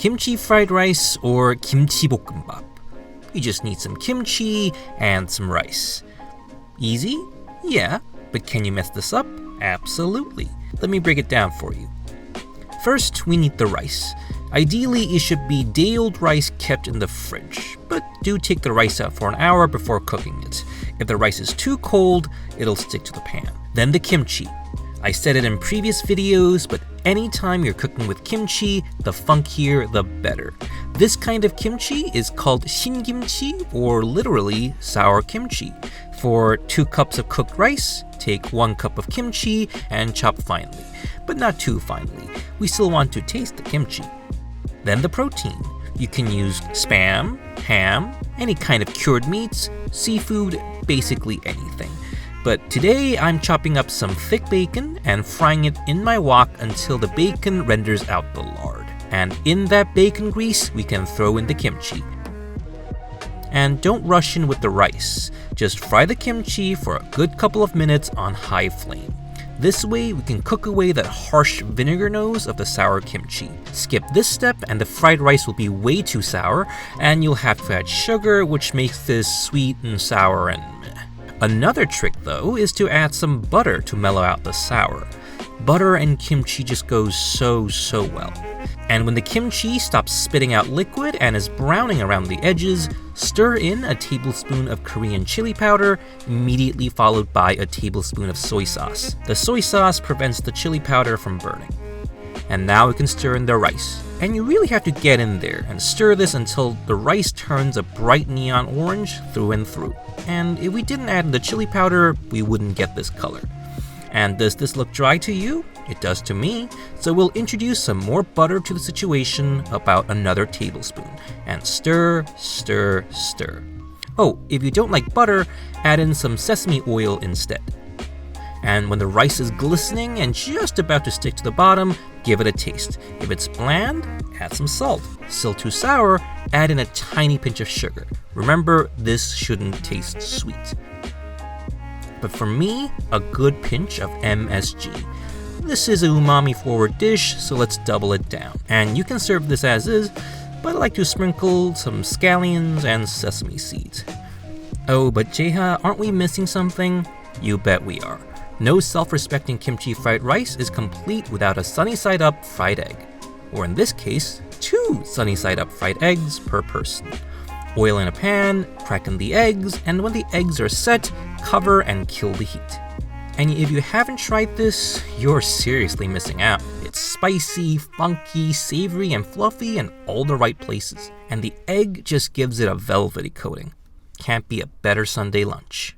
kimchi fried rice or 김치볶음밥. You just need some kimchi and some rice. Easy? Yeah, but can you mess this up? Absolutely. Let me break it down for you. First, we need the rice. Ideally, it should be day-old rice kept in the fridge, but do take the rice out for an hour before cooking it. If the rice is too cold, it'll stick to the pan. Then the kimchi. I said it in previous videos, but anytime you're cooking with kimchi, the funkier, the better. This kind of kimchi is called shin-kimchi, or literally sour kimchi. For 2 cups of cooked rice, take 1 cup of kimchi and chop finely, but not too finely. We still want to taste the kimchi. Then the protein. You can use spam, ham, any kind of cured meats, seafood, basically anything. But today I'm chopping up some thick bacon and frying it in my wok until the bacon renders out the lard. And in that bacon grease, we can throw in the kimchi. And don't rush in with the rice. Just fry the kimchi for a good couple of minutes on high flame. This way, we can cook away that harsh vinegar nose of the sour kimchi. Skip this step and the fried rice will be way too sour, and you'll have to add sugar, which makes this sweet and sour and meh. Another trick, though, is to add some butter to mellow out the sour. Butter and kimchi just goes so well. And when the kimchi stops spitting out liquid and is browning around the edges, stir in a tablespoon of Korean chili powder, immediately followed by a tablespoon of soy sauce. The soy sauce prevents the chili powder from burning. And now we can stir in the rice. And you really have to get in there and stir this until the rice turns a bright neon orange through and through. And if we didn't add the chili powder, we wouldn't get this color. And does this look dry to you? It does to me. So we'll introduce some more butter to the situation, about another tablespoon. And stir, stir, stir. Oh, if you don't like butter, add in some sesame oil instead. And when the rice is glistening and just about to stick to the bottom, give it a taste. If it's bland, add some salt. Still too sour, add in a tiny pinch of sugar. Remember, this shouldn't taste sweet. But for me, a good pinch of MSG. This is a umami-forward dish, so let's double it down. And you can serve this as is, but I like to sprinkle some scallions and sesame seeds. Oh, but Jeha, aren't we missing something? You bet we are. No self-respecting kimchi fried rice is complete without a sunny-side-up fried egg. Or in this case, 2 sunny-side-up fried eggs per person. Oil in a pan, crack in the eggs, and when the eggs are set, cover and kill the heat. And if you haven't tried this, you're seriously missing out. It's spicy, funky, savory, and fluffy in all the right places. And the egg just gives it a velvety coating. Can't be a better Sunday lunch.